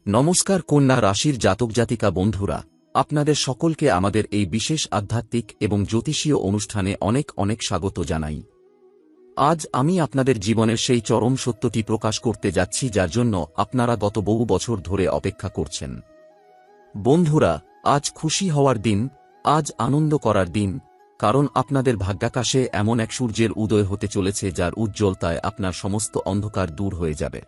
নমস্কার কন্যা রাশির জাতক জাতিকা বন্ধুরা, আপনাদের সকলকে আমাদের এই বিশেষ আধ্যাত্মিক এবং জ্যোতিষীয় অনুষ্ঠানে অনেক অনেক স্বাগত জানাই। আজ আমি আপনাদের জীবনের সেই চরম সত্যটি প্রকাশ করতে যাচ্ছি যার জন্য আপনারা গত বহু বছর ধরে অপেক্ষা করছেন। বন্ধুরা, আজ খুশি হওয়ার দিন, আজ আনন্দ করার দিন, কারণ আপনাদের ভাগ্যাকাশে এমন এক সূর্যের উদয় হতে চলেছে যার উজ্জ্বলতায় আপনার সমস্ত অন্ধকার দূর হয়ে যাবে।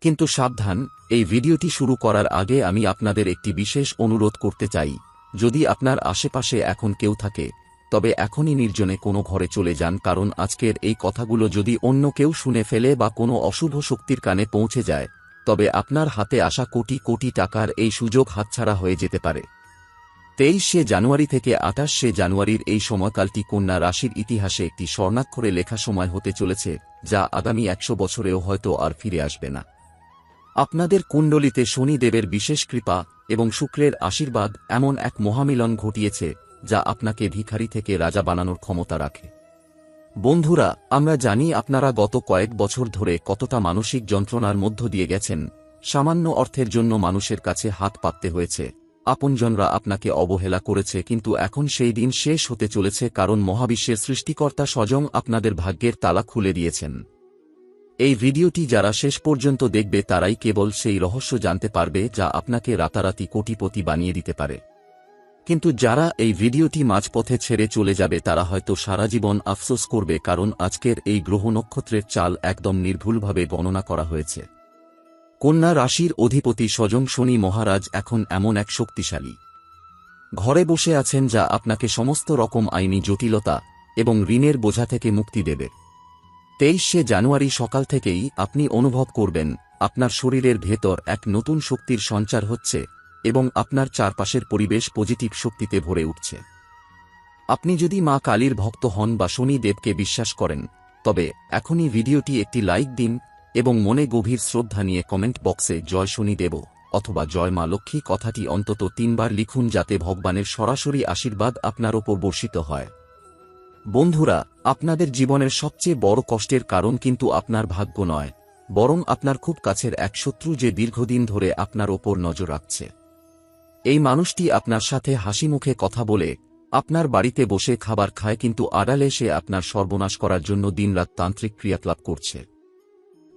কিন্তু সাবধান, এই ভিডিওটি শুরু করার আগে আমি আপনাদের একটি বিশেষ অনুরোধ করতে চাই। যদি আপনার আশেপাশে এখন কেউ থাকে, তবে এখনই নির্জনে কোনো ঘরে চলে যান, কারণ আজকের এই কথাগুলো যদি অন্য কেউ শুনে ফেলে বা কোনো অশুভ শক্তির কানে পৌঁছে যায়, তবে আপনার হাতে আসা কোটি কোটি টাকার এই সুযোগ হাতছাড়া হয়ে যেতে পারে। 23শে জানুয়ারি থেকে 28শে জানুয়ারির এই সময়কালটি কন্যা রাশির ইতিহাসে একটি স্বর্ণাক্ষরে লেখা সময় হতে চলেছে, যা আগামী 100 বছরেও হয়তো আর ফিরে আসবে না। আপনাদের কুণ্ডলিতে শনি দেবের বিশেষ কৃপা এবং শুক্রের আশীর্বাদ এমন এক মহামিলন ঘটিয়েছে যা আপনাকে ভিখারি থেকে রাজা বানানোর ক্ষমতা রাখে। বন্ধুরা, আমরা জানি আপনারা গত কয়েক বছর ধরে কতটা মানসিক যন্ত্রণার মধ্য দিয়ে গেছেন। সামান্য অর্থের জন্য মানুষের কাছে হাত পাততে হয়েছে, আপনজনরা আপনাকে অবহেলা করেছে, কিন্তু এখন সেই দিন শেষ হতে চলেছে, কারণ মহাবিশ্বের সৃষ্টিকর্তা স্বয়ং আপনাদের ভাগ্যের তালা খুলে দিয়েছেন। এই ভিডিওটি যারা শেষ পর্যন্ত দেখবে তারাই কেবল সেই রহস্য জানতে পারবে যা আপনাকে রাতারাতি কোটিপতি বানিয়ে দিতে পারে। কিন্তু যারা এই ভিডিওটি মাঝপথে ছেড়ে চলে যাবে তারা হয়তো সারা জীবন আফসোস করবে, কারণ আজকের এই গ্রহ নক্ষত্রের চাল একদম নির্ভুলভাবে গণনা করা হয়েছে। কন্যা রাশির অধিপতি স্বয়ং শনি মহারাজ এখন এমন এক শক্তিশালী ঘরে বসে আছেন যা আপনাকে সমস্ত রকম আইনি জটিলতা এবং ঋণের বোঝা থেকে মুক্তি দেবে। 23শে জানুয়ারি সকাল থেকেই আপনি অনুভব করবেন আপনার শরীরের ভেতর এক নতুন শক্তির সঞ্চার হচ্ছে এবং আপনার চারপাশের পরিবেশ পজিটিভ শক্তিতে ভরে উঠছে। আপনি যদি মা কালীর ভক্ত হন বা শনি দেবকে বিশ্বাস করেন, তবে এখনই ভিডিওটি একটি লাইক দিন এবং মনে গভীর শ্রদ্ধা নিয়ে কমেন্ট বক্সে জয় শনি দেব অথবা জয় মা লক্ষ্মী কথাটি অন্তত 3 বার লিখুন, যাতে ভগবানের সরাসরি আশীর্বাদ আপনার ওপর বর্ষিত হয়। বন্ধুরা, আপনাদের জীবনের সবচেয়ে বড় কষ্টের কারণ কিন্তু আপনার ভাগ্য নয়, বরং আপনার খুব কাছের এক শত্রু যে দীর্ঘদিন ধরে আপনার ওপর নজর রাখছে। এই মানুষটি আপনার সাথে হাসিমুখে কথা বলে, আপনার বাড়িতে বসে খাবার খায়, কিন্তু আড়ালে সে আপনার সর্বনাশ করার জন্য দিনরাত তান্ত্রিক ক্রিয়াকলাপ করছে।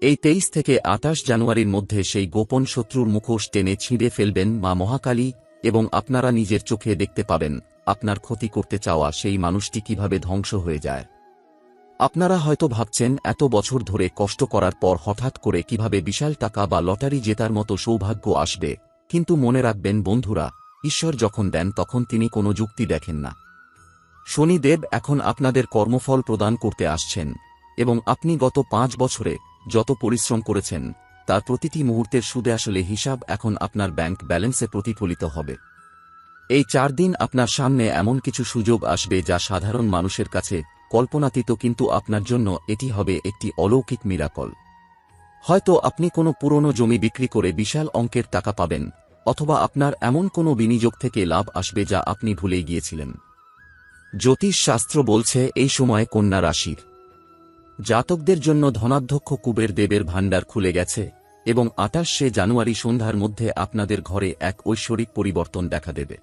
এই 23 থেকে 28 জানুয়ারির মধ্যে সেই গোপন শত্রুর মুখোশ টেনে ছিঁড়ে ফেলবেন মা মহাকালী এবং আপনারা নিজের চোখে দেখতে পাবেন আপনার ক্ষতি করতে চাওয়া সেই মানুষটি কিভাবে ধ্বংস হয়ে যায়। আপনারা হয়তো ভাবছেন এত বছর ধরে কষ্ট করার পর হঠাৎ করে কিভাবে বিশাল টাকা বা লটারি জেতার মতো সৌভাগ্য আসবে, কিন্তু মনে রাখবেন বন্ধুরা, ঈশ্বর যখন দেন তখন তিনি কোনো যুক্তি দেখেন না। শনিদেব এখন আপনাদের কর্মফল প্রদান করতে আসছেন এবং আপনি গত 5 বছরে যত পরিশ্রম করেছেন তার প্রতিটি মুহূর্তের সুদে আসলে হিসাব এখন আপনার ব্যাংক ব্যালেন্সে প্রতিফলিত হবে। এই 4 দিন আপনার সামনে এমন কিছু সুযোগ আসবে যা সাধারণ মানুষের কাছে কল্পনাতীত, কিন্তু আপনার জন্য এটি হবে একটি অলৌকিক মিরাকল। হয়তো আপনি কোনো পুরনো জমি বিক্রি করে বিশাল অঙ্কের টাকা পাবেন, অথবা আপনার এমন কোনো বিনিয়োগ থেকে লাভ আসবে যা আপনি ভুলেই গিয়েছিলেন। জ্যোতিষ শাস্ত্র বলছে এই সময়ে কন্যা রাশির জাতকদের জন্য ধনাধ্যক্ষ কুবের দেবের ভাণ্ডার খুলে গেছে এবং 28শে জানুয়ারি সন্ধ্যার মধ্যে আপনাদের ঘরে এক ঐশ্বরিক পরিবর্তন দেখা দেবে।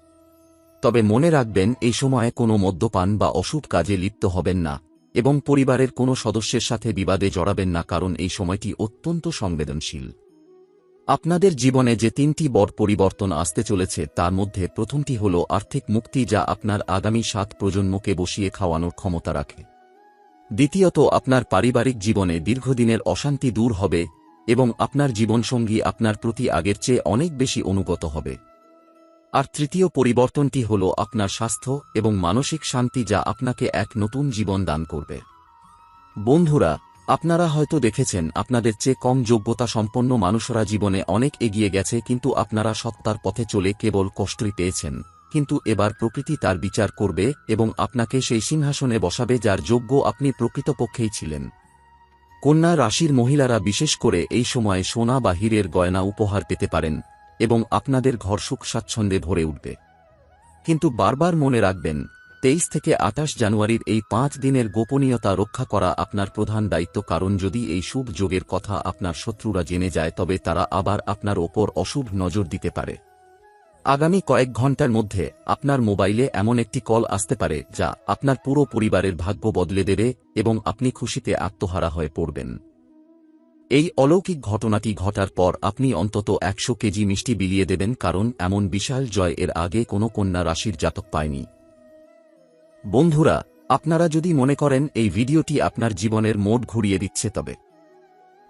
তবে মনে রাখবেন, এই সময়ে কোনো মদ্যপান বা অশুভ কাজে লিপ্ত হবেন না এবং পরিবারের কোনো সদস্যের সাথে বিবাদে জড়াবেন না, কারণ এই সময়টি অত্যন্ত সংবেদনশীল। আপনাদের জীবনে যে 3টি বড় পরিবর্তন আসতে চলেছে তার মধ্যে প্রথমটি হল আর্থিক মুক্তি, যা আপনার আগামী 7 প্রজন্মকে বসিয়ে খাওয়ানোর ক্ষমতা রাখে। দ্বিতীয়ত, আপনার পারিবারিক জীবনে দীর্ঘদিনের অশান্তি দূর হবে এবং আপনার জীবনসঙ্গী আপনার প্রতি আগের চেয়ে অনেক বেশি অনুগত হবে। আর তৃতীয় পরিবর্তনটি হল আপনার স্বাস্থ্য এবং মানসিক শান্তি, যা আপনাকে এক নতুন জীবন দান করবে। বন্ধুরা, আপনারা হয়তো দেখেছেন আপনাদের চেয়ে কম যোগ্যতা সম্পন্ন মানুষরা জীবনে অনেক এগিয়ে গেছে, কিন্তু আপনারা সত্তার পথে চলে কেবল কষ্টই পেয়েছেন। কিন্তু এবার প্রকৃতি তার বিচার করবে এবং আপনাকে সেই সিংহাসনে বসাবে যার যোগ্য আপনি প্রকৃতপক্ষেই ছিলেন। কন্যা রাশির মহিলারা বিশেষ করে এই সময়ে সোনা বা হীরের গয়না উপহার পেতে পারেন এবং আপনাদের ঘর সুখ স্বাচ্ছন্দ্যে ভরে উঠবে। কিন্তু বারবার মনে রাখবেন, 23 থেকে 28 জানুয়ারির এই 5 দিনের গোপনীয়তা রক্ষা করা আপনার প্রধান দায়িত্ব, কারণ যদি এই শুভ যোগের কথা আপনার শত্রুরা জেনে যায় তবে তারা আবার আপনার ওপর অশুভ নজর দিতে পারে। আগামী কয়েক ঘন্টার মধ্যে আপনার মোবাইলে এমন একটি কল আসতে পারে যা আপনার পুরো পরিবারের ভাগ্য বদলে দেবে এবং আপনি খুশিতে আত্মহারা হয়ে পড়বেন। এই অলৌকিক ঘটনাটি ঘটার পর আপনি অন্তত 100 কেজি মিষ্টি বিলিয়ে দেবেন, কারণ এমন বিশাল জয় এর আগে কোনো কন্যা রাশির জাতক পায়নি। বন্ধুরা, আপনারা যদি মনে করেন এই ভিডিওটি আপনার জীবনের মোড় ঘুরিয়ে দিচ্ছে তবে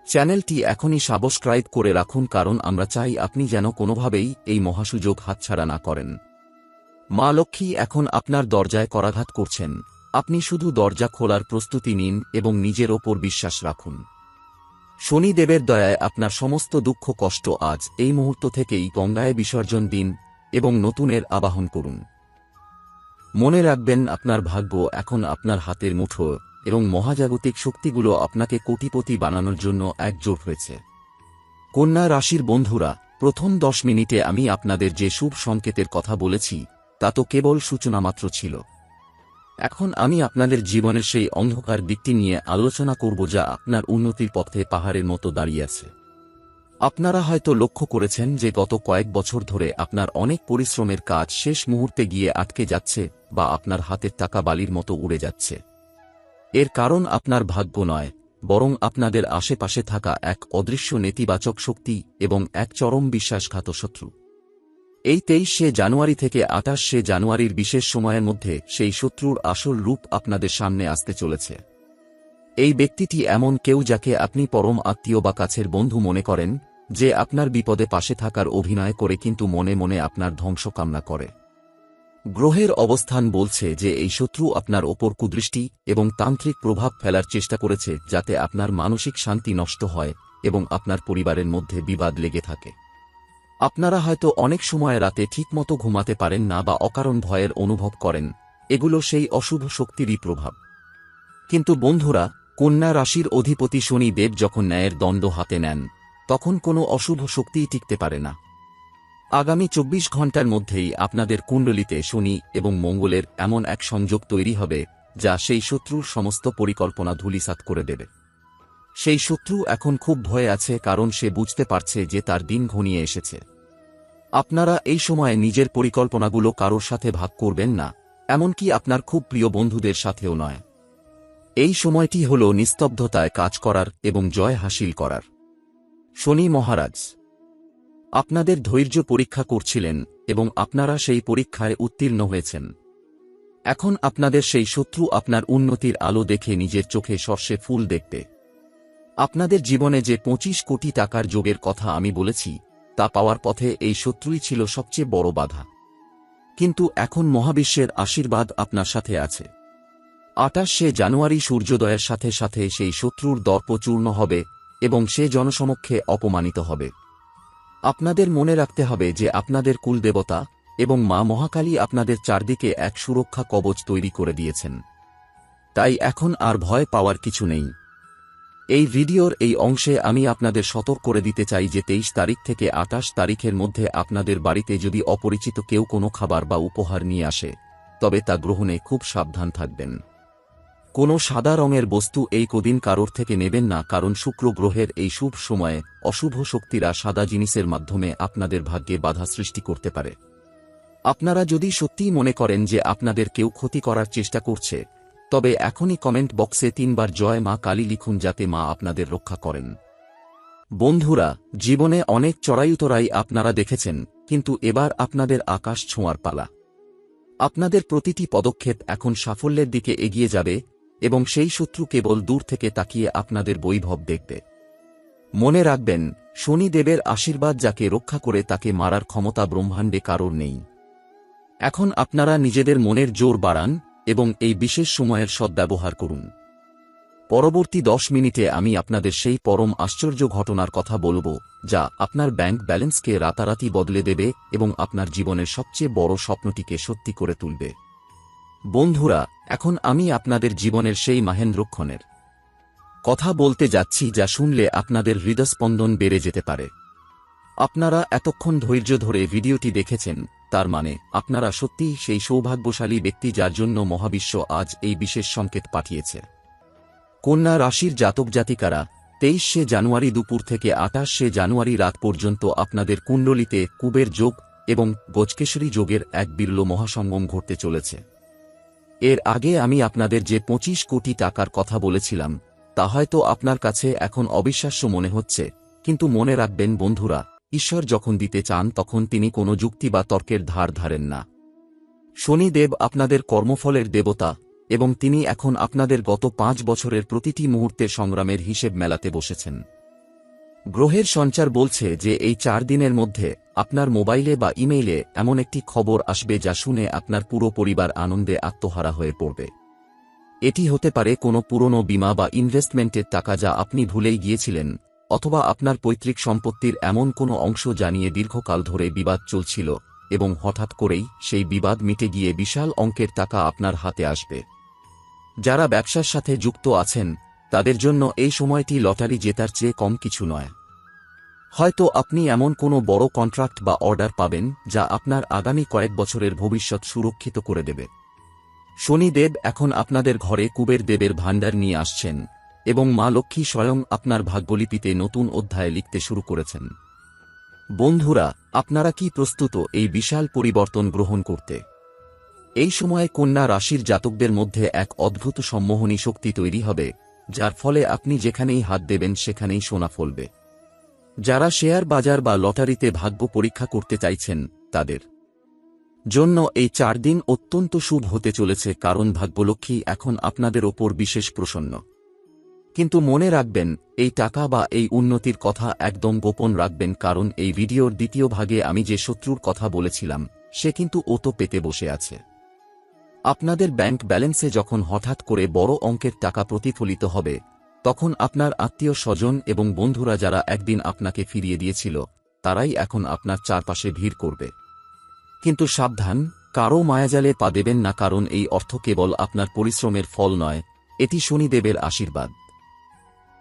চ্যানেলটি এখনই সাবস্ক্রাইব করে রাখুন, কারণ আমরা চাই আপনি যেন কোনোভাবেই এই মহাসুযোগ হাতছাড়া না করেন। মা লক্ষ্মী এখন আপনার দরজায় করাঘাত করছেন। আপনি শুধু দরজা খোলার প্রস্তুতি নিন এবং নিজের ওপর বিশ্বাস রাখুন। শনিদেবের দয়ায় আপনার সমস্ত দুঃখ কষ্ট আজ এই মুহূর্ত থেকেই গঙ্গায় বিসর্জন দিন এবং নতুনের আবাহন করুন। মনে রাখবেন, আপনার ভাগ্য এখন আপনার হাতের মুঠো এবং মহাজাগতিক শক্তিগুলো আপনাকে কোটিপতি বানানোর জন্য একজোট হয়েছে। কন্যা রাশির বন্ধুরা, প্রথম 10 মিনিটে আমি আপনাদের যে শুভ সংকেতের কথা বলেছি তা তো কেবল সূচনামাত্র ছিল। এখন আমি আপনাদের জীবনের সেই অন্ধকার দিকটি নিয়ে আলোচনা করব যা আপনার উন্নতির পথে পাহাড়ের মতো দাঁড়িয়ে আছে। আপনারা হয়তো লক্ষ্য করেছেন যে গত কয়েক বছর ধরে আপনার অনেক পরিশ্রমের কাজ শেষ মুহূর্তে গিয়ে আটকে যাচ্ছে বা আপনার হাতের টাকা বালির মতো উড়ে যাচ্ছে। এর কারণ আপনার ভাগ্য নয়, বরং আপনাদের আশেপাশে থাকা এক অদৃশ্য নেতিবাচক শক্তি এবং এক চরম বিশ্বাসঘাত শত্রু। এই 23শে জানুয়ারি থেকে 28শে জানুয়ারির বিশেষ সময়ের মধ্যে সেই শত্রুর আসল রূপ আপনাদের সামনে আসতে চলেছে। এই ব্যক্তিটি এমন কেউ যাকে আপনি পরম আত্মীয় বা কাছের বন্ধু মনে করেন, যে আপনার বিপদে পাশে থাকার অভিনয় করে কিন্তু মনে মনে আপনার ধ্বংস কামনা করে। গ্রহের অবস্থান বলছে যে এই শত্রু আপনার ওপর কুদৃষ্টি এবং তান্ত্রিক প্রভাব ফেলার চেষ্টা করেছে, যাতে আপনার মানসিক শান্তি নষ্ট হয় এবং আপনার পরিবারের মধ্যে বিবাদ লেগে থাকে। আপনারা হয়তো অনেক সময় রাতে ঠিকমতো ঘুমাতে পারেন না বা অকারণ ভয়ের অনুভব করেন। এগুলো সেই অশুভ শক্তিরই প্রভাব। কিন্তু বন্ধুরা, কন্যা রাশির অধিপতি শনি দেব যখন ন্যায়ের দণ্ড হাতে নেন তখন কোনো অশুভ শক্তিই টিকতে পারে না। আগামী 24 ঘণ্টার মধ্যেই আপনাদের কুণ্ডলিতে শনি এবং মঙ্গলের এমন এক সংযোগ তৈরি হবে যা সেই শত্রুর সমস্ত পরিকল্পনা ধূলিসাৎ করে দেবে। সেই শত্রু এখন খুব ভয়ে আছে, কারণ সে বুঝতে পারছে যে তার দিন ঘনিয়ে এসেছে। আপনারা এই সময়ে নিজের পরিকল্পনাগুলো কারোর সাথে ভাগ করবেন না, এমনকি আপনার খুব প্রিয় বন্ধুদের সাথেও নয়। এই সময়টি হল নিস্তব্ধতায় কাজ করার এবং জয় হাসিল করার। শনি মহারাজ আপনাদের ধৈর্য পরীক্ষা করছিলেন এবং আপনারা সেই পরীক্ষায় উত্তীর্ণ হয়েছেন। এখন আপনাদের সেই শত্রু আপনার উন্নতির আলো দেখে নিজের চোখে সর্ষে ফুল দেখবে। আপনাদের জীবনে যে 25 কোটি টাকার যোগের কথা আমি বলেছি তা পাওয়ার পথে এই শত্রুই ছিল সবচেয়ে বড় বাধা। কিন্তু এখন মহাবিশ্বের আশীর্বাদ আপনার সাথে আছে। 28শে জানুয়ারি সূর্যোদয়ের সাথে সাথে সেই শত্রুর দর্প চূর্ণ হবে এবং সে জনসমক্ষে অপমানিত হবে। আপনাদের মনে রাখতে হবে যে আপনাদের কুলদেবতা এবং মা মহাকালী আপনাদের চারদিকে এক সুরক্ষা কবচ তৈরি করে দিয়েছেন। তাই এখন আর ভয় পাওয়ার কিছু নেই। এই ভিডিওর এই অংশে আমি আপনাদের সতর্ক করে দিতে চাই যে 23 তারিখ থেকে 28 তারিখের মধ্যে আপনাদের বাড়িতে যদি অপরিচিত কেউ কোনো খাবার বা উপহার নিয়ে আসে তবে তা গ্রহণে খুব সাবধান থাকবেন। কোনো সাদা রঙের বস্তু এই কদিন কারোর থেকে নেবেন না, কারণ শুক্র গ্রহের এই শুভ সময়ে অশুভ শক্তিরা সাদা জিনিসের মাধ্যমে আপনাদের ভাগ্যে বাধা সৃষ্টি করতে পারে। আপনারা যদি সত্যিই মনে করেন যে আপনাদের কেউ ক্ষতি করার চেষ্টা করছে তবে এখনই কমেন্ট বক্সে 3 বার জয় মা কালী লিখুন, যাতে মা আপনাদের রক্ষা করেন। বন্ধুরা, জীবনে অনেক চড়াই-উতরাই আপনারা দেখেছেন, কিন্তু এবার আপনাদের আকাশ ছোঁয়ার পালা। আপনাদের প্রতিটি পদক্ষেপ এখন সাফল্যের দিকে এগিয়ে যাবে এবং সেই শত্রু কেবল দূর থেকে তাকিয়ে আপনাদের বৈভব দেখবে। মনে রাখবেন, শনি দেবের আশীর্বাদ যাকে রক্ষা করে তাকে মারার ক্ষমতা ব্রহ্মাণ্ডে কারোর নেই। এখন আপনারা নিজেদের মনের জোর বাড়ান এবং এই বিশেষ সময়ের সদ্ব্যবহার করুন। পরবর্তী 10 মিনিটে আমি আপনাদের সেই পরম আশ্চর্য ঘটনার কথা বলবো যা আপনার ব্যাংক ব্যালেন্সকে রাতারাতি বদলে দেবে এবং আপনার জীবনের সবচেয়ে বড় স্বপ্নটিকে সত্যি করে তুলবে। বন্ধুরা, এখন আমি আপনাদের জীবনের সেই মাহেন্দ্রক্ষণের কথা বলতে যাচ্ছি যা শুনলে আপনাদের হৃদস্পন্দন বেড়ে যেতে পারে। আপনারা এতক্ষণ ধৈর্য ধরে ভিডিওটি দেখেছেন তার মানে আপনারা সত্যিই সেই সৌভাগ্যশালী ব্যক্তি যার জন্য মহাবিশ্ব আজ এই বিশেষ সংকেত পাঠিয়েছে। কন্যা রাশির জাতক জাতিকারা 23শে জানুয়ারি দুপুর থেকে 28শে জানুয়ারি রাত পর্যন্ত আপনাদের কুণ্ডলিতে কুবের যোগ এবং গজকেশরী যোগের এক বিরল মহাসঙ্গম ঘটতে চলেছে। এর আগে আমি আপনাদের যে 25 কোটি টাকার কথা বলেছিলাম তা হয়তো আপনার কাছে এখন অবিশ্বাস্য মনে হচ্ছে, কিন্তু মনে রাখবেন বন্ধুরা, ঈশ্বর যখন দিতে চান তখন তিনি কোনো যুক্তি বা তর্কের ধার ধারেন না। শনিদেব আপনাদের কর্মফলের দেবতা এবং তিনি এখন আপনাদের গত 5 বছরের প্রতিটি মুহূর্তের সংগ্রামের হিসেব মেলাতে বসেছেন। গ্রহের সঞ্চার বলছে যে এই 4 দিনের মধ্যে আপনার মোবাইলে বা ইমেইলে এমন একটি খবর আসবে যা শুনে আপনার পুরো পরিবার আনন্দে আত্মহারা হয়ে পড়বে। এটি হতে পারে কোনো পুরনো বীমা বা ইনভেস্টমেন্টের টাকা যা আপনি ভুলেই গিয়েছিলেন, অথবা আপনার পৈতৃক সম্পত্তির এমন কোনো অংশ যা নিয়ে দীর্ঘকাল ধরে বিবাদ চলছিল এবং হঠাৎ করেই সেই বিবাদ মিটে গিয়ে বিশাল অঙ্কের টাকা আপনার হাতে আসবে। যারা ব্যবসার সাথে যুক্ত আছেন তাদের জন্য এই সময়টি লটারি জেতার চেয়ে কম কিছু নয়। হয়তো আপনি এমন কোনো বড় কন্ট্রাক্ট বা অর্ডার পাবেন যা আপনার আগামী কয়েক বছরের ভবিষ্যৎ সুরক্ষিত করে দেবে। শনিদেব এখন আপনাদের ঘরে কুবের দেবের ভাণ্ডার নিয়ে আসছেন এবং মা লক্ষ্মী স্বয়ং আপনার ভাগ্যলিপিতে নতুন অধ্যায় লিখতে শুরু করেছেন। বন্ধুরা, আপনারা কি প্রস্তুত এই বিশাল পরিবর্তন গ্রহণ করতে? এই সময়ে কন্যা রাশির জাতকদের মধ্যে এক অদ্ভুত সম্মোহনী শক্তি তৈরি হবে, যার ফলে আপনি যেখানেই হাত দেবেন সেখানেই সোনা ফলবে। যারা শেয়ার বাজার বা লটারিতে ভাগ্য পরীক্ষা করতে চাইছেন তাদের জন্য এই 4 দিন অত্যন্ত শুভ হতে চলেছে, কারণ ভাগ্যলক্ষ্মী এখন আপনাদের ওপর বিশেষ প্রসন্ন। কিন্তু মনে রাখবেন, এই টাকা বা এই উন্নতির কথা একদম গোপন রাখবেন, কারণ এই ভিডিওর দ্বিতীয় ভাগে আমি যে শত্রুর কথা বলেছিলাম সে কিন্তু ও তো পেতে বসে আছে। আপনাদের ব্যাংক ব্যালেন্সে যখন হঠাৎ করে বড় অঙ্কের টাকা প্রতিফলিত হবে, তখন আপনার আত্মীয় স্বজন এবং বন্ধুরা যারা একদিন আপনাকে ফিরিয়ে দিয়েছিল তারাই এখন আপনার চারপাশে ভিড় করবে। কিন্তু সাবধান, কারও মায়াজালে পা দেবেন না, কারণ এই অর্থ কেবল আপনার পরিশ্রমের ফল নয়, এটি শনিদেবের আশীর্বাদ।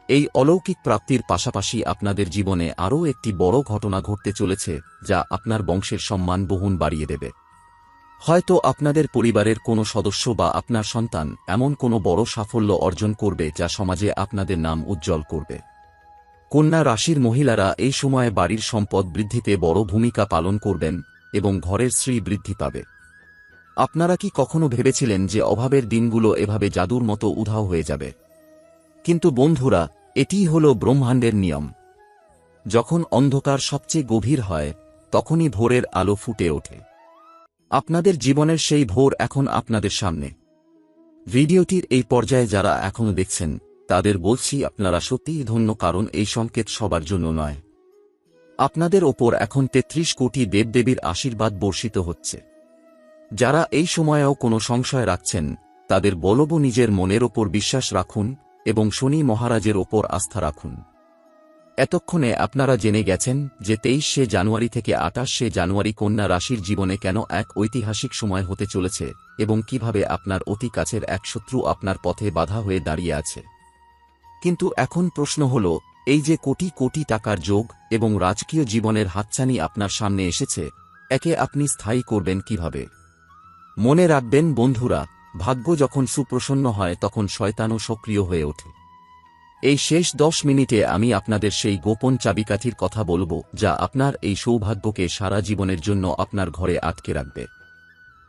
এই অলৌকিক প্রাপ্তির পাশাপাশি আপনাদের জীবনে আরও একটি বড় ঘটনা ঘটতে চলেছে যা আপনার বংশের সম্মান বহুগুণ বাড়িয়ে দেবে। হয়তো আপনাদের পরিবারের কোনো সদস্য বা আপনার সন্তান এমন কোনো বড় সাফল্য অর্জন করবে যা সমাজে আপনাদের নাম উজ্জ্বল করবে। কন্যা রাশির মহিলারা এই সময়ে বাড়ির সম্পদ বৃদ্ধিতে বড় ভূমিকা পালন করবেন এবং ঘরের শ্রী বৃদ্ধি পাবে। আপনারা কি কখনো ভেবেছিলেন যে অভাবের দিনগুলো এভাবে জাদুর মতো উধাও হয়ে যাবে? কিন্তু বন্ধুরা, এটিই হল ব্রহ্মাণ্ডের নিয়ম। যখন অন্ধকার সবচেয়ে গভীর হয় তখনই ভোরের আলো ফুটে ওঠে। আপনাদের জীবনের সেই ভোর এখন আপনাদের সামনে। ভিডিওটির এই পর্যায়ে যারা এখনো দেখছেন তাদের বলছি, আপনারা সত্যিই ধন্য, কারণ এই সংকেত সবার জন্য নয়। আপনাদের ওপর এখন 33 কোটি দেবদেবীর আশীর্বাদ বর্ষিত হচ্ছে। যারা এই সময়েও কোনো সংশয় রাখছেন তাদের বলবো, নিজের মনের ওপর বিশ্বাস রাখুন এবং শনি মহারাজের ওপর আস্থা রাখুন। এতক্ষণে আপনারা জেনে গেছেন যে 23শে জানুয়ারি থেকে 28শে জানুয়ারি কন্যা রাশির জীবনে কেন এক ঐতিহাসিক সময় হতে চলেছে এবং কিভাবে আপনার অতি কাছের এক শত্রু আপনার পথে বাধা হয়ে দাঁড়িয়ে আছে। কিন্তু এখন প্রশ্ন হল, এই যে কোটি কোটি টাকার যোগ এবং রাজকীয় জীবনের হাতছানি আপনার সামনে এসেছে, একে আপনি স্থায়ী করবেন কিভাবে? মনে রাখবেন বন্ধুরা, ভাগ্য যখন সুপ্রসন্ন হয় তখন শয়তানও সক্রিয় হয়ে ওঠে। এই শেষ 10 মিনিটে আমি আপনাদের সেই গোপন চাবিকাঠির কথা বলবো যা আপনার এই সৌভাগ্যকে সারা জীবনের জন্য আপনার ঘরে আটকে রাখবে।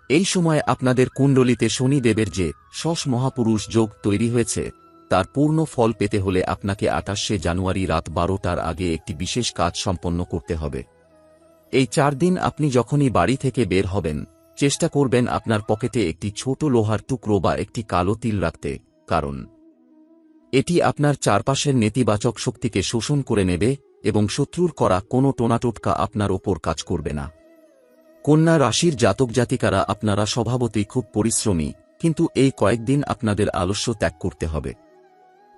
এই সময় আপনাদের কুণ্ডলিতে শনিদেবের যে শশ মহাপুরুষ যোগ তৈরি হয়েছে তার পূর্ণ ফল পেতে হলে আপনাকে 28শে জানুয়ারি রাত 12টার আগে একটি বিশেষ কাজ সম্পন্ন করতে হবে। এই 4 দিন আপনি যখনই বাড়ি থেকে বের হবেন, চেষ্টা করবেন আপনার পকেটে একটি ছোট লোহার টুকরো বা একটি কালো তিল রাখতে, কারণ এটি আপনার চারপাশের নেতিবাচক শক্তিকে শোষণ করে নেবে এবং শত্রুর করা কোনো টোনাটোটকা আপনার ওপর কাজ করবে না। কন্যা রাশির জাতক জাতিকারা আপনারা স্বভাবতই খুব পরিশ্রমী, কিন্তু এই কয়েকদিন আপনাদের আলস্য ত্যাগ করতে হবে।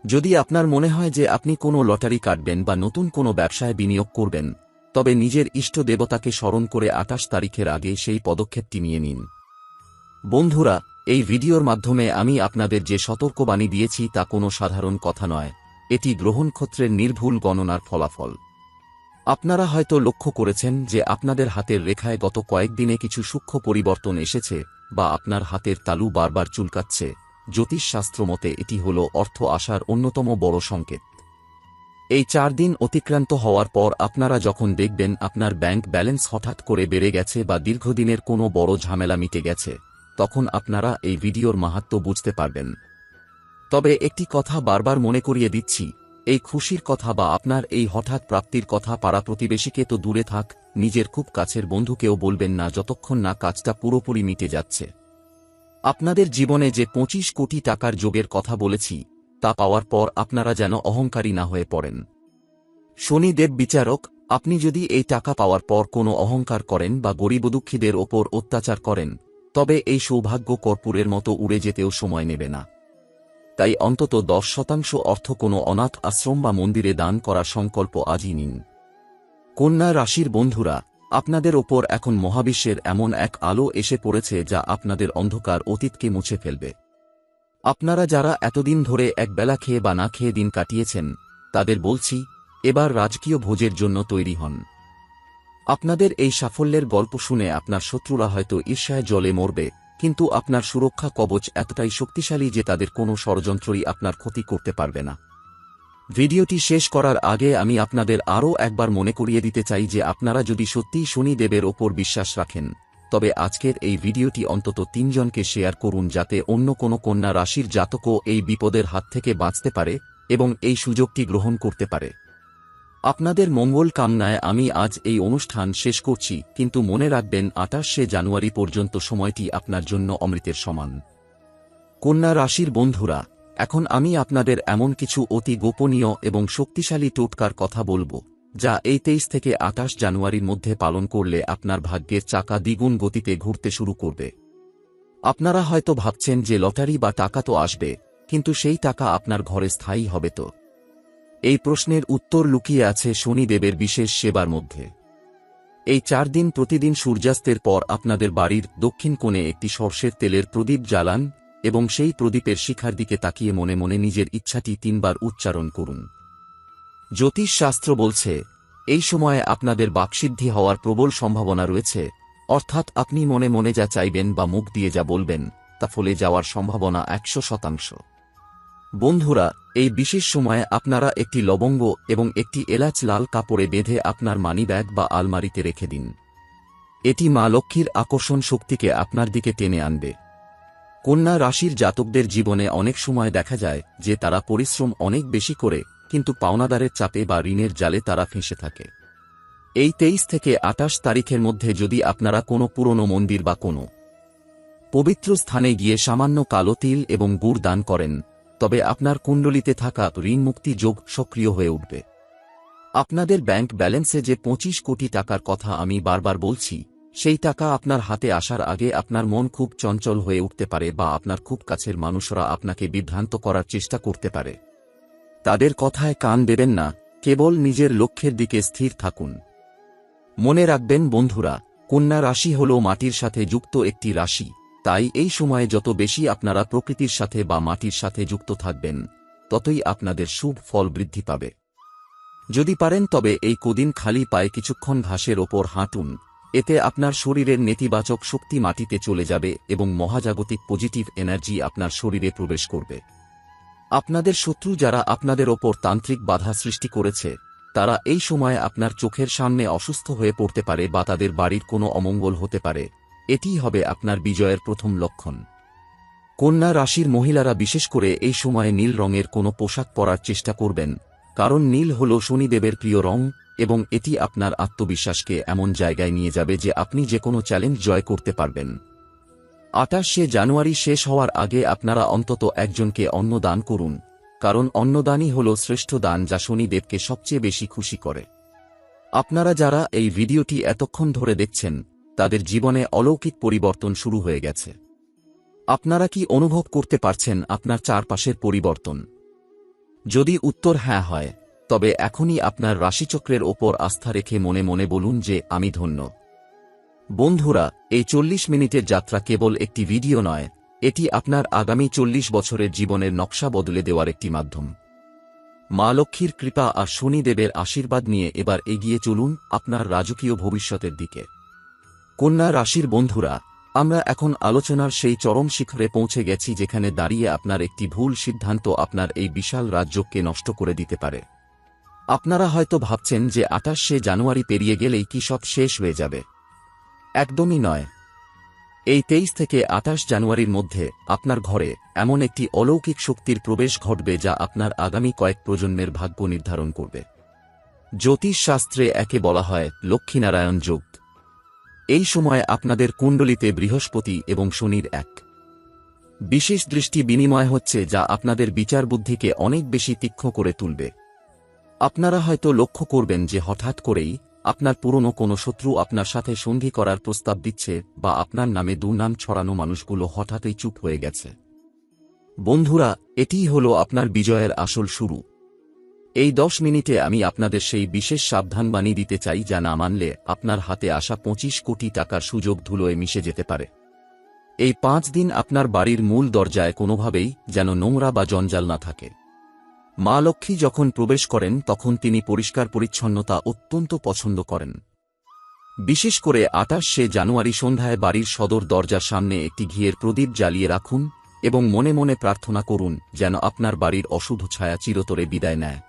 যদি আপনার মনে হয় যে আপনি কোনো লটারি কাটবেন বা নতুন কোনো ব্যবসায় বিনিয়োগ করবেন, তবে নিজের ইষ্ট দেবতাকে স্মরণ করে 28 তারিখের আগে সেই পদক্ষেপটি নিয়ে নিন। বন্ধুরা, এই ভিডিওর মাধ্যমে আমি আপনাদের যে সতর্কবাণী দিয়েছি তা কোনো সাধারণ কথা নয়, এটি গ্রহনক্ষত্রের নির্ভুল গণনার ফলাফল। আপনারা হয়তো লক্ষ্য করেছেন যে আপনাদের হাতের রেখায় গত কয়েকদিনে কিছু সূক্ষ্ম পরিবর্তন এসেছে বা আপনার হাতের তালু বারবার চুলকাচ্ছে। জ্যোতিষশাস্ত্র মতে এটি হল অর্থ আসার অন্যতম বড় সংকেত। এই 4 দিন অতিক্রান্ত হওয়ার পর আপনারা যখন দেখবেন আপনার ব্যাংক ব্যালেন্স হঠাৎ করে বেড়ে গেছে বা দীর্ঘদিনের কোনো বড় ঝামেলা মিটে গেছে, তখন আপনারা এই ভিডিওর মাহাত্ম্য বুঝতে পারবেন। তবে একটি কথা বারবার মনে করিয়ে দিচ্ছি, এই খুশির কথা বা আপনার এই হঠাৎ প্রাপ্তির কথা পাড়া প্রতিবেশীকে তো দূরে থাক, নিজের খুব কাছের বন্ধুকেও বলবেন না যতক্ষণ না কাজটা পুরোপুরি মিটে যাচ্ছে। আপনাদের জীবনে যে 25 কোটি টাকার যোগের কথা বলেছি, তা পাওয়ার পর আপনারা যেন অহংকারী না হয়ে পড়েন। শনি দেব বিচারক, আপনি যদি এই টাকা পাওয়ার পর কোনো অহংকার করেন বা গরিব দুঃখীদের ওপর অত্যাচার করেন, তবে এই সৌভাগ্য কর্পূরের মতো উড়ে যেতেও সময় নেবে না। তাই অন্তত 10% অর্থ কোনো অনাথ আশ্রম বা মন্দিরে দান করার সংকল্প আজই নিন। কন্যা রাশির বন্ধুরা, আপনাদের ওপর এখন মহাবিশ্বের এমন এক আলো এসে পড়েছে যা আপনাদের অন্ধকার অতীতকে মুছে ফেলবে। আপনারা যারা এতদিন ধরে একবেলা খেয়ে বা না খেয়ে দিন কাটিয়েছেন, তাদের বলছি, এবার রাজকীয় ভোজের জন্য তৈরি হন। আপনাদের এই সাফল্যের গল্প শুনে আপনার শত্রুরা হয়তো ঈর্ষায় জ্বলে মরবে, কিন্তু আপনার সুরক্ষা কবচ এতটাই শক্তিশালী যে তাদের কোনো ষড়যন্ত্রই আপনার ক্ষতি করতে পারবে না। ভিডিওটি শেষ করার আগে আমি আপনাদের আরও একবার মনে করিয়ে দিতে চাই যে আপনারা যদি সত্যিই শনি দেবের ওপর বিশ্বাস রাখেন, তবে আজকের এই ভিডিওটি অন্তত 3 জনকে শেয়ার করুন যাতে অন্য কোনো কন্যা রাশির জাতকও এই বিপদের হাত থেকে বাঁচতে পারে এবং এই সুযোগটি গ্রহণ করতে পারে। আপনাদের মঙ্গল কামনায় আমি আজ এই অনুষ্ঠান শেষ করছি, কিন্তু মনে রাখবেন 28শে জানুয়ারি পর্যন্ত সময়টি আপনার জন্য অমৃতের সমান। কন্যা রাশির বন্ধুরা, এখন আমি আপনাদের এমন কিছু অতি গোপনীয় এবং শক্তিশালী টোটকার কথা বলবো, যা এই 23 থেকে 28 জানুয়ারির মধ্যে পালন করলে আপনার ভাগ্যের চাকা দ্বিগুণ গতিতে ঘুরতে শুরু করবে। আপনারা হয়তো ভাবছেন যে লটারি বা টাকা তো আসবে, কিন্তু সেই টাকা আপনার ঘরে স্থায়ী হবে তো? এই প্রশ্নের উত্তর লুকিয়ে আছে শনিদেবের বিশেষ সেবার মধ্যে। এই 4 দিন প্রতিদিন সূর্যাস্তের পর আপনাদের বাড়ির দক্ষিণ কোণে একটি সরষের তেলের প্রদীপ জ্বালান এবং সেই প্রদীপের শিখার দিকে তাকিয়ে মনে মনে নিজের ইচ্ছাটি 3 বার উচ্চারণ করুন। জ্যোতিষশাস্ত্র বলছে, এই সময়ে আপনাদের বাকসিদ্ধি হওয়ার প্রবল সম্ভাবনা রয়েছে, অর্থাৎ আপনি মনে মনে যা চাইবেন বা মুখ দিয়ে যা বলবেন, তা ফলে যাওয়ার সম্ভাবনা 100%। বন্ধুরা, এই বিশেষ সময়ে আপনারা একটি লবঙ্গ এবং একটি এলাচ লাল কাপড়ে বেঁধে আপনার মানিব্যাগ বা আলমারিতে রেখে দিন। এটি মা লক্ষ্মীর আকর্ষণ শক্তিকে আপনার দিকে টেনে আনবে। কন্যা রাশির জাতকদের জীবনে অনেক সময় দেখা যায় যে তারা পরিশ্রম অনেক বেশি করে, কিন্তু পাওনাদারের চাপে বা ঋণের জালে তারা ফেঁসে থাকে। এই 23 থেকে 28 তারিখের মধ্যে যদি আপনারা কোনো পুরনো মন্দির বা কোনো পবিত্র স্থানে গিয়ে সামান্য কালো তিল এবং গুড় দান করেন, তবে আপনার কুণ্ডলিতে থাকা ঋণমুক্তি যোগ সক্রিয় হয়ে উঠবে। আপনাদের ব্যাংক ব্যালেন্সে যে 25 কোটি টাকার কথা আমি বারবার বলছি, সেই টাকা আপনার হাতে আসার আগে আপনার মন খুব চঞ্চল হয়ে উঠতে পারে বা আপনার খুব কাছের মানুষরা আপনাকে বিভ্রান্ত করার চেষ্টা করতে পারে। তাদের কথায় কান দেবেন না, কেবল নিজের লক্ষ্যের দিকে স্থির থাকুন। মনে রাখবেন বন্ধুরা, কন্যা রাশি হল মাটির সাথে যুক্ত একটি রাশি, তাই এই সময়ে যত বেশি আপনারা প্রকৃতির সাথে বা মাটির সাথে যুক্ত থাকবেন, ততই আপনাদের শুভ ফল বৃদ্ধি পাবে। যদি পারেন তবে এই কদিন খালি পায়ে কিছুক্ষণ ঘাসের ওপর হাঁটুন, এতে আপনার শরীরের নেতিবাচক শক্তি মাটিতে চলে যাবে এবং মহাজাগতিক পজিটিভ এনার্জি আপনার শরীরে প্রবেশ করবে। আপনাদের শত্রু যারা আপনাদের ওপর তান্ত্রিক বাধা সৃষ্টি করেছে, তারা এই সময়ে আপনার চোখের সামনে অসুস্থ হয়ে পড়তে পারে বা তাদের বাড়ির কোনো অমঙ্গল হতে পারে। এটিই হবে আপনার বিজয়ের প্রথম লক্ষণ। কন্যা রাশির মহিলারা বিশেষ করে এই সময়ে নীল রঙের কোনো পোশাক পরার চেষ্টা করবেন, কারণ নীল হল শনিদেবের প্রিয় রং এবং এটি আপনার আত্মবিশ্বাসকে এমন জায়গায় নিয়ে যাবে যে আপনি যে কোনো চ্যালেঞ্জ জয় করতে পারবেন। 28শে জানুয়ারি শেষ হওয়ার আগে আপনারা অন্তত একজনকে অন্ন দান করুন, কারণ অন্নদানই হল শ্রেষ্ঠ দান যা শনিদেবকে সবচেয়ে বেশি খুশি করে। আপনারা যারা এই ভিডিওটি এতক্ষণ ধরে দেখছেন, তাদের জীবনে অলৌকিক পরিবর্তন শুরু হয়ে গেছে। আপনারা কি অনুভব করতে পারছেন আপনার চারপাশের পরিবর্তন? যদি উত্তর হ্যাঁ হয়, তবে এখনই আপনার রাশিচক্রের ওপর আস্থা রেখে মনে মনে বলুন যে আমি ধন্য। বন্ধুরা, এই 40 মিনিটের যাত্রা কেবল একটি ভিডিও নয়, এটি আপনার আগামী 40 বছরের জীবনের নকশা বদলে দেওয়ার একটি মাধ্যম। মা লক্ষ্মীর কৃপা আর শনিদেবের আশীর্বাদ নিয়ে এবার এগিয়ে চলুন আপনার রাজকীয় ভবিষ্যতের দিকে। কন্যা রাশির বন্ধুরা, আমরা এখন আলোচনার সেই চরম শিখরে পৌঁছে গেছি যেখানে দাঁড়িয়ে আপনার একটি ভুল সিদ্ধান্ত আপনার এই বিশাল রাজ্যকে নষ্ট করে দিতে পারে। আপনারা হয়তো ভাবছেন যে 28শে জানুয়ারি পেরিয়ে গেলেই কি সব শেষ হয়ে যাবে। একদমই নয়। এই 23 থেকে 28 জানুয়ারির মধ্যে আপনার ঘরে এমন একটি অলৌকিক শক্তির প্রবেশ ঘটবে যা আপনার আগামী কয়েক প্রজন্মের ভাগ্য নির্ধারণ করবে। জ্যোতিষ শাস্ত্রে একে বলা হয় লক্ষ্মীনারায়ণ যোগ। এই সময়ে আপনাদের কুণ্ডলিতে বৃহস্পতি এবং শনির এক বিশেষ দৃষ্টি বিনিময় হচ্ছে যা আপনাদের বিচার বুদ্ধিকে অনেক বেশি তীক্ষ্ণ করে তুলবে। আপনারা হয়তো লক্ষ্য করবেন যে হঠাৎ করেই আপনার পুরনো কোনো শত্রু আপনার সাথে সন্ধি করার প্রস্তাব দিচ্ছে বা আপনার নামে দুর্নাম ছড়ানো মানুষগুলো হঠাৎই চুপ হয়ে গেছে। বন্ধুরা, এটিই হলো আপনার বিজয়ের আসল শুরু। এই 10 মিনিটে আমি আপনাদের সেই বিশেষ সাবধানবাণী দিতে চাই যা না মানলে আপনার হাতে আসা 25 কোটি টাকার সুযোগ ধুলোয় মিশে যেতে পারে। এই 5 দিন আপনার বাড়ির মূল দরজায় কোনোভাবেই যেন নোংরা বা জঞ্জাল না থাকে। মা লক্ষ্মী যখন প্রবেশ করেন তখন তিনি পরিষ্কার পরিচ্ছন্নতা অত্যন্ত পছন্দ করেন। বিশেষ করে 28শে জানুয়ারি সন্ধ্যায় বাড়ির সদর দরজার সামনে একটি ঘিয়ের প্রদীপ জ্বালিয়ে রাখুন এবং মনে মনে প্রার্থনা করুন যেন আপনার বাড়ির অশুভ ছায়া চিরতরে বিদায় নেয়।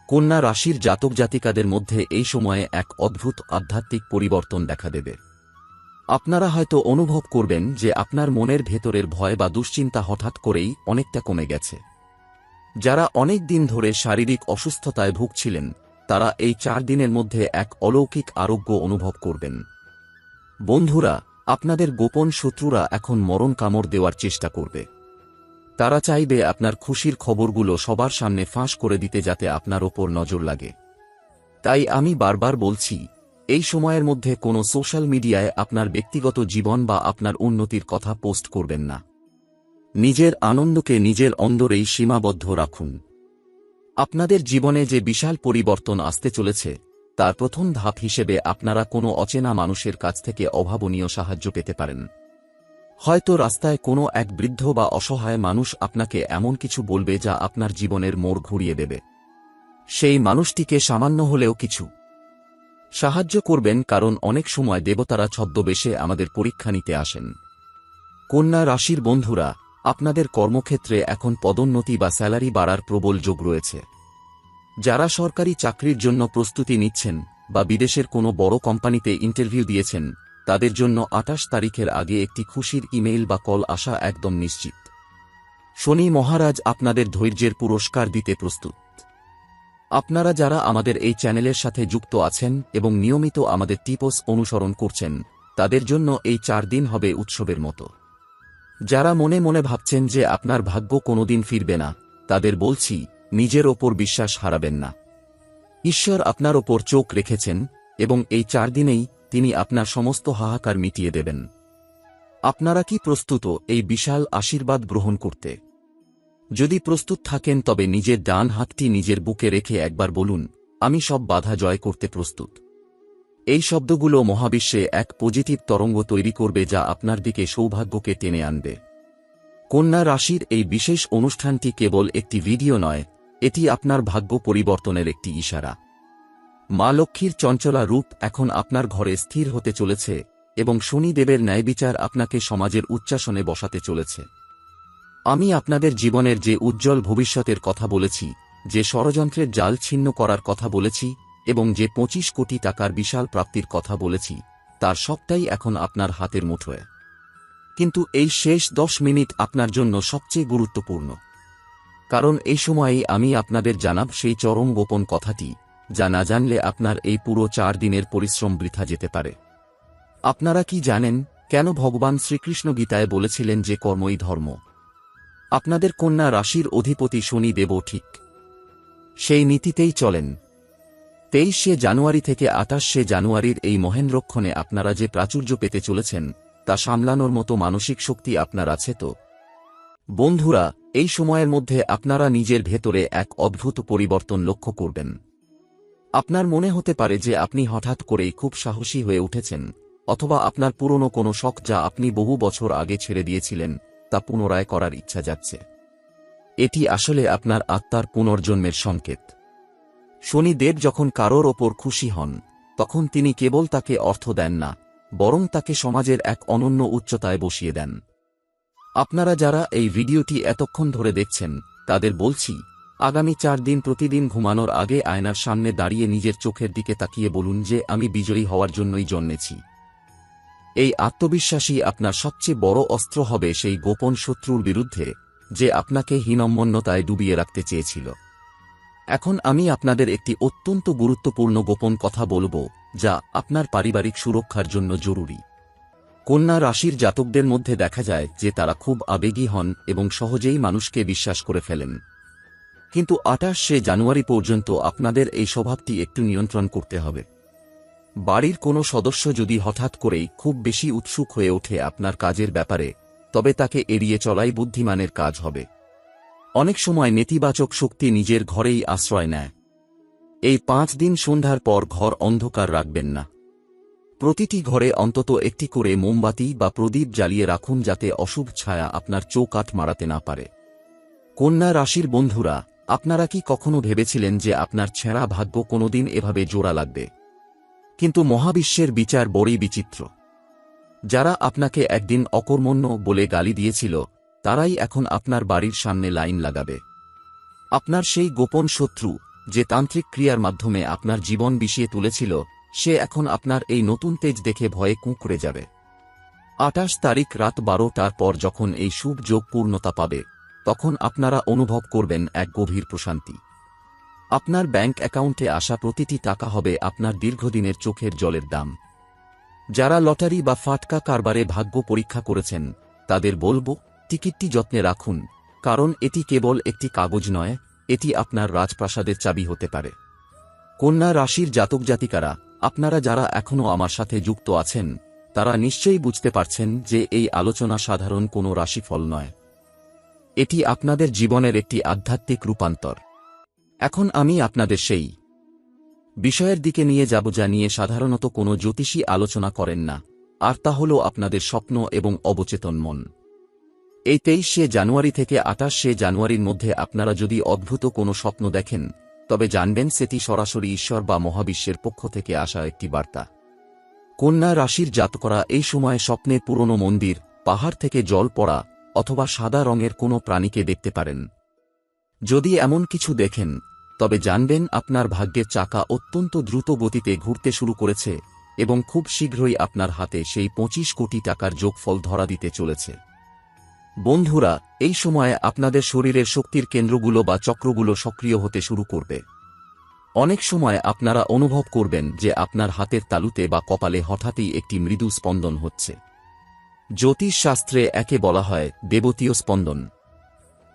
কন্যা রাশির জাতক জাতিকাদের মধ্যে এই সময়ে এক অদ্ভুত আধ্যাত্মিক পরিবর্তন দেখা দেবে। আপনারা হয়তো অনুভব করবেন যে আপনার মনের ভেতরের ভয় বা দুশ্চিন্তা হঠাৎ করেই অনেকটা কমে গেছে। যারা অনেক দিন ধরে শারীরিক অসুস্থতায় ভুগছিলেন তারা এই 4 দিনের মধ্যে এক অলৌকিক আরোগ্য অনুভব করবেন। বন্ধুরা, আপনাদের গোপন শত্রুরা এখন মরণ কামড় দেওয়ার চেষ্টা করবে। তারা চাইবে আপনার খুশির খবরগুলো সবার সামনে ফাঁস করে দিতে যাতে আপনার ওপর নজর লাগে। তাই আমি বারবার বলছি, এই সময়ের মধ্যে কোনো সোশ্যাল মিডিয়ায় আপনার ব্যক্তিগত জীবন বা আপনার উন্নতির কথা পোস্ট করবেন না। নিজের আনন্দকে নিজের অন্দরেই সীমাবদ্ধ রাখুন। আপনাদের জীবনে যে বিশাল পরিবর্তন আসতে চলেছে তার প্রথম ধাপ হিসেবে আপনারা কোনো অচেনা মানুষের কাছ থেকে অভাবনীয় সাহায্য পেতে পারেন। হয়তো রাস্তায় কোনো এক বৃদ্ধ বা অসহায় মানুষ আপনাকে এমন কিছু বলবে যা আপনার জীবনের মোড় ঘুরিয়ে দেবে। সেই মানুষটিকে সামান্য হলেও কিছু সাহায্য করবেন, কারণ অনেক সময় দেবতারা ছদ্মবেশে আমাদের পরীক্ষা নিতে আসেন। কন্যা রাশির বন্ধুরা, আপনাদের কর্মক্ষেত্রে এখন পদোন্নতি বা স্যালারি বাড়ার প্রবল যোগ রয়েছে। যারা সরকারি চাকরির জন্য প্রস্তুতি নিচ্ছেন বা বিদেশের কোনো বড় কোম্পানিতে ইন্টারভিউ দিয়েছেন তাদের জন্য 28 তারিখের আগে একটি খুশির ইমেইল বা কল আসা একদম নিশ্চিত। শনি মহারাজ আপনাদের ধৈর্যের পুরস্কার দিতে প্রস্তুত। আপনারা যারা আমাদের এই চ্যানেলের সাথে যুক্ত আছেন এবং নিয়মিত আমাদের টিপস অনুসরণ করছেন তাদের জন্য এই 4 দিন হবে উৎসবের মতো। যারা মনে মনে ভাবছেন যে আপনার ভাগ্য কোনোদিন ফিরবে না তাদের বলছি, নিজের ওপর বিশ্বাস হারাবেন না। ঈশ্বর আপনার ওপর চোখ রেখেছেন এবং এই 4 দিনেই তিনি আপনার সমস্ত হাহাকার মিটিয়ে দেবেন। আপনারা কি প্রস্তুত এই বিশাল আশীর্বাদ গ্রহণ করতে? যদি প্রস্তুত থাকেন তবে নিজের ডান হাতটি নিজের বুকে রেখে একবার বলুন, আমি সব বাধা জয় করতে প্রস্তুত। এই শব্দগুলো মহাবিশ্বে এক পজিটিভ তরঙ্গ তৈরি করবে যা আপনার দিকে সৌভাগ্যকে টেনে আনবে। কন্যা রাশির এই বিশেষ অনুষ্ঠানটি কেবল একটি ভিডিও নয়, এটি আপনার ভাগ্য পরিবর্তনের একটি ইশারা। মা লক্ষ্মীর চঞ্চলা রূপ এখন আপনার ঘরে স্থির হতে চলেছে এবং শনিদেবের ন্যায়বিচার আপনাকে সমাজের উচ্চাসনে বসাতে চলেছে। আমি আপনাদের জীবনের যে উজ্জ্বল ভবিষ্যতের কথা বলেছি, যে ষড়যন্ত্রের জাল ছিন্ন করার কথা বলেছি এবং যে 25 কোটি টাকার বিশাল প্রাপ্তির কথা বলেছি তার সবটাই এখন আপনার হাতের মুঠোয়। কিন্তু এই শেষ 10 মিনিট আপনার জন্য সবচেয়ে গুরুত্বপূর্ণ, কারণ এই সময়েই আমি আপনাদের জানাব সেই চরম গোপন কথাটি যা না জানলে আপনার এই পুরো 4 দিনের পরিশ্রম বৃথা যেতে পারে। আপনারা কি জানেন কেন ভগবান শ্রীকৃষ্ণ গীতায় বলেছিলেন যে কর্মই ধর্ম? আপনাদের কন্যা রাশির অধিপতি শনি দেবও ঠিক সেই নীতিতেই চলেন। 23শে জানুয়ারি থেকে 28শে জানুয়ারির এই মহেন্দ্রক্ষণে আপনারা যে প্রাচুর্য পেতে চলেছেন তা সামলানোর মতো মানসিক শক্তি আপনার আছে তো? বন্ধুরা, এই সময়ের মধ্যে আপনারা নিজের ভেতরে এক অদ্ভুত পরিবর্তন লক্ষ্য করবেন। আপনার মনে হতে পারে যে আপনি হঠাৎ করেই খুব সাহসী হয়ে উঠেছেন, অথবা আপনার পুরনো কোনো শখ যা আপনি বহু বছর আগে ছেড়ে দিয়েছিলেন তা পুনরায় করার ইচ্ছা যাচ্ছে। এটি আসলে আপনার আত্মার পুনর্জন্মের সংকেত। শনিদেব যখন কারোর ওপর খুশি হন, তখন তিনি কেবল তাকে অর্থ দেন না, বরং তাকে সমাজের এক অনন্য উচ্চতায় বসিয়ে দেন। আপনারা যারা এই ভিডিওটি এতক্ষণ ধরে দেখছেন, তাদের বলছি, আগামী 4 দিন প্রতিদিন ঘুমানোর আগে আয়নার সামনে দাঁড়িয়ে নিজের চোখের দিকে তাকিয়ে বলুন যে আমি বিজয়ী হওয়ার জন্যই জন্মেছি। এই আত্মবিশ্বাসী আপনার সবচেয়ে বড় অস্ত্র হবে সেই গোপন শত্রুর বিরুদ্ধে, যে আপনাকে হীনম্মন্যতায় ডুবিয়ে রাখতে চেয়েছিল। এখন আমি আপনাদের একটি অত্যন্ত গুরুত্বপূর্ণ গোপন কথা বলবো, যা আপনার পারিবারিক সুরক্ষার জন্য জরুরি। কন্যা রাশির জাতকদের মধ্যে দেখা যায় যে তারা খুব আবেগী হন এবং সহজেই মানুষকে বিশ্বাস করে ফেলেন। কিন্তু 28শে জানুয়ারি পর্যন্ত আপনাদের এই স্বভাবটি একটু নিয়ন্ত্রণ করতে হবে। বাড়ির কোনো সদস্য যদি হঠাৎ করেই খুব বেশি উৎসুক হয়ে ওঠে আপনার কাজের ব্যাপারে, তবে তাকে এড়িয়ে চলাই বুদ্ধিমানের কাজ হবে। অনেক সময় নেতিবাচক শক্তি নিজের ঘরেই আশ্রয় নেয়। এই 5 দিন সন্ধ্যার পর ঘর অন্ধকার রাখবেন না। প্রতিটি ঘরে অন্তত একটি করে মোমবাতি বা প্রদীপ জ্বালিয়ে রাখুন, যাতে অশুভ ছায়া আপনার চোখ আট মারাতে না পারে। কন্যা রাশির বন্ধুরা, আপনারা কি কখনো ভেবেছিলেন যে আপনার ছেঁড়া ভাগ্য কোনোদিন এভাবে জোড়া লাগবে? কিন্তু মহাবিশ্বের বিচার বড়ই বিচিত্র। যারা আপনাকে একদিন অকর্মণ্য বলে গালি দিয়েছিল, তারাই এখন আপনার বাড়ির সামনে লাইন লাগাবে। আপনার সেই গোপন শত্রু, যে তান্ত্রিক ক্রিয়ার মাধ্যমে আপনার জীবন বিষিয়ে তুলেছিল, সে এখন আপনার এই নতুন তেজ দেখে ভয়ে কুঁকড়ে যাবে। 28 তারিখ রাত 12টার পর যখন এই শুভ যোগ পূর্ণতা পাবে, তখন আপনারা অনুভব করবেন এক গভীর প্রশান্তি। আপনার ব্যাংক অ্যাকাউন্টে আসা প্রতিটি টাকা হবে আপনার দীর্ঘদিনের চোখের জলের দাম। যারা লটারি বা ফাটকা কারবারে ভাগ্য পরীক্ষা করেছেন, তাদের বলবো, টিকিটটি যত্নে রাখুন, কারণ এটি কেবল একটি কাগজ নয়, এটি আপনার রাজপ্রাসাদের চাবি হতে পারে। কন্যা রাশির জাতক জাতিকারা, আপনারা যারা এখনও আমার সাথে যুক্ত আছেন, তারা নিশ্চয়ই বুঝতে পারছেন যে এই আলোচনা সাধারণ কোনো রাশিফল নয়। এটি আপনাদের জীবনের একটি আধ্যাত্মিক রূপান্তর। এখন আমি আপনাদের সেই বিষয়ের দিকে নিয়ে যাব যা নিয়ে সাধারণত কোনো জ্যোতিষী আলোচনা করেন না, আর তা হল আপনাদের স্বপ্ন এবং অবচেতন মন। এই 23শে জানুয়ারি থেকে 28শে জানুয়ারির মধ্যে আপনারা যদি অদ্ভুত কোনো স্বপ্ন দেখেন, তবে জানবেন সেটি সরাসরি ঈশ্বর বা মহাবিশ্বের পক্ষ থেকে আসা একটি বার্তা। কন্যা রাশির জাতকরা এই সময়ে স্বপ্নে পুরনো মন্দির, পাহাড় থেকে জল পড়া অথবা সাদা রঙের কোনো প্রাণীকে দেখতে পারেন। যদি এমন কিছু দেখেন, তবে জানবেন আপনার ভাগ্যের চাকা অত্যন্ত দ্রুত গতিতে ঘুরতে শুরু করেছে এবং খুব শীঘ্রই আপনার হাতে সেই 25 কোটি টাকার যোগফল ধরা দিতে চলেছে। বন্ধুরা, এই সময়ে আপনাদের শরীরের শক্তির কেন্দ্রগুলো বা চক্রগুলো সক্রিয় হতে শুরু করবে। অনেক সময় আপনারা অনুভব করবেন যে আপনার হাতের তালুতে বা কপালে হঠাৎই একটি মৃদু স্পন্দন হচ্ছে। জ্যোতিষ শাস্ত্রে একে বলা হয় দেবতীয় স্পন্দন।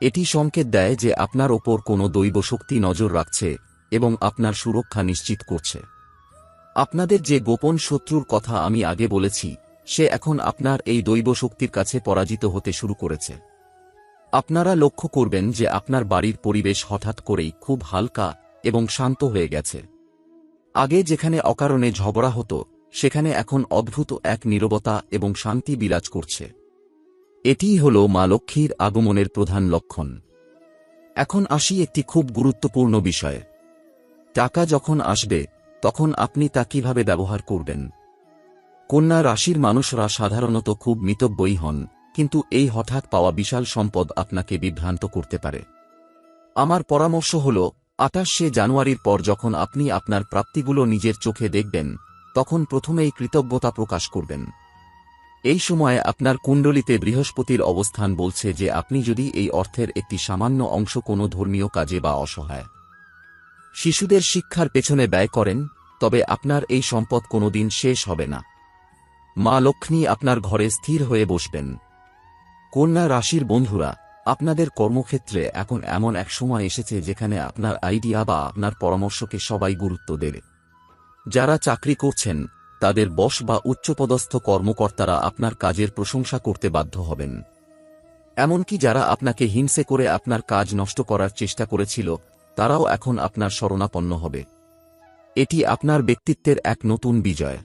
এটি সংকেত দেয় যে আপনার ওপর কোনো দৈব শক্তি নজর রাখছে এবং আপনার সুরক্ষা নিশ্চিত করছে। আপনাদের যে গোপন শত্রুর কথা আমি আগে বলেছি, সে এখন আপনার এই দৈব শক্তির কাছে পরাজিত হতে শুরু করেছে। আপনারা লক্ষ্য করবেন যে আপনার বাড়ির পরিবেশ হঠাৎ করেই খুব হালকা এবং শান্ত হয়ে গেছে। আগে যেখানে অকারণে ঝগড়া হতো, সেখানে এখন অদ্ভুত এক নীরবতা এবং শান্তি বিরাজ করছে। এটিই হল মা লক্ষ্মীর আগমনের প্রধান লক্ষণ। এখন আসি একটি খুব গুরুত্বপূর্ণ বিষয়ে। টাকা যখন আসবে, তখন আপনি তা কিভাবে ব্যবহার করবেন? কন্যা রাশির মানুষরা সাধারণত খুব মিতব্যয়ী হন, কিন্তু এই হঠাৎ পাওয়া বিশাল সম্পদ আপনাকে বিভ্রান্ত করতে পারে। আমার পরামর্শ হল, 28শে জানুয়ারির পর যখন আপনি আপনার প্রাপ্তিগুলো নিজের চোখে দেখবেন, তখন প্রথমেই কৃতজ্ঞতা প্রকাশ করবেন। এই সময়ে আপনার কুণ্ডলিতে বৃহস্পতির অবস্থান বলছে যে আপনি যদি এই অর্থের একটি সামান্য অংশ কোনো ধর্মীয় কাজে বা অসহায় শিশুদের শিক্ষার পেছনে ব্যয় করেন, তবে আপনার এই সম্পদ কোনোদিন শেষ হবে না। মা লক্ষ্মী আপনার ঘরে স্থির হয়ে বসবেন। কন্যা রাশির বন্ধুরা, আপনাদের কর্মক্ষেত্রে এখন এমন এক সময় এসেছে যেখানে আপনার আইডিয়া বা আপনার পরামর্শকে সবাই গুরুত্ব দেবে। যারা চাকরি করছেন, তাদের বস বা উচ্চপদস্থ কর্মকর্তারা আপনার কাজের প্রশংসা করতে বাধ্য হবেন। এমনকি যারা আপনাকে হিংসে করে আপনার কাজ নষ্ট করার চেষ্টা করেছিল, তারাও এখন আপনার শরণাপন্ন হবে। এটি আপনার ব্যক্তিত্বের এক নতুন বিজয়।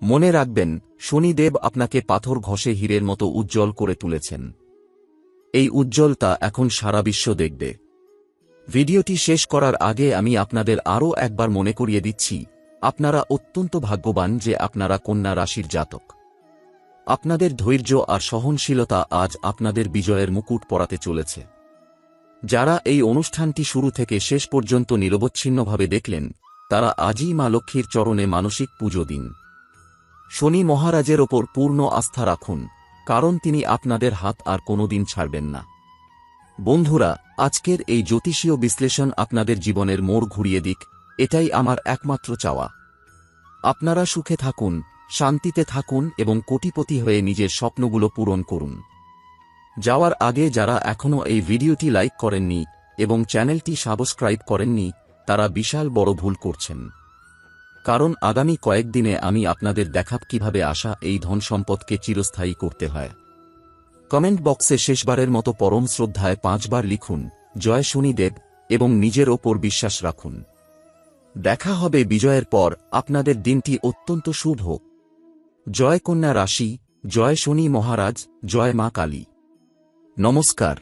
মনে রাখবেন, শনিদেব আপনাকে পাথর ঘষে হীরের মতো উজ্জ্বল করে তুলেছেন। এই উজ্জ্বলতা এখন সারা বিশ্ব দেখবে। ভিডিওটি শেষ করার আগে আমি আপনাদের আরও একবার মনে করিয়ে দিচ্ছি, আপনারা অত্যন্ত ভাগ্যবান যে আপনারা কন্যা রাশির জাতক। আপনাদের ধৈর্য আর সহনশীলতা আজ আপনাদের বিজয়ের মুকুট পরাতে চলেছে। যারা এই অনুষ্ঠানটি শুরু থেকে শেষ পর্যন্ত নিরবচ্ছিন্নভাবে দেখলেন, তারা আজই মা লক্ষ্মীর চরণে মানসিক পুজো দিন। শনি মহারাজের ওপর পূর্ণ আস্থা রাখুন, কারণ তিনি আপনাদের হাত আর কোনোদিন ছাড়বেন না। বন্ধুরা, আজকের এই জ্যোতিষীয় বিশ্লেষণ আপনাদের জীবনের মোড় ঘুরিয়ে দিক, এটাই আমার একমাত্র চাওয়া। আপনারা সুখে থাকুন, শান্তিতে থাকুন এবং কোটিপতি হয়ে নিজের স্বপ্নগুলো পূরণ করুন। যাওয়ার আগে যারা এখনও এই ভিডিওটি লাইক করেননি এবং চ্যানেলটি সাবস্ক্রাইব করেননি, তারা বিশাল বড় ভুল করছেন। কারণ আগামী কয়েকদিনে আমি আপনাদের দেখাব কিভাবে আসা এই ধন সম্পদকে চিরস্থায়ী করতে হয়। কমেন্ট বক্সে শেষবারের মতো পরম শ্রদ্ধায় 5 বার লিখুন, জয় শনিদেব, এবং নিজের ওপর বিশ্বাস রাখুন। দেখা হবে বিজয়ের পর। আপনাদের দিনটি অত্যন্ত শুভ হোক। জয় কন্যা রাশি, জয় শনি মহারাজ, জয় মা কালী। নমস্কার।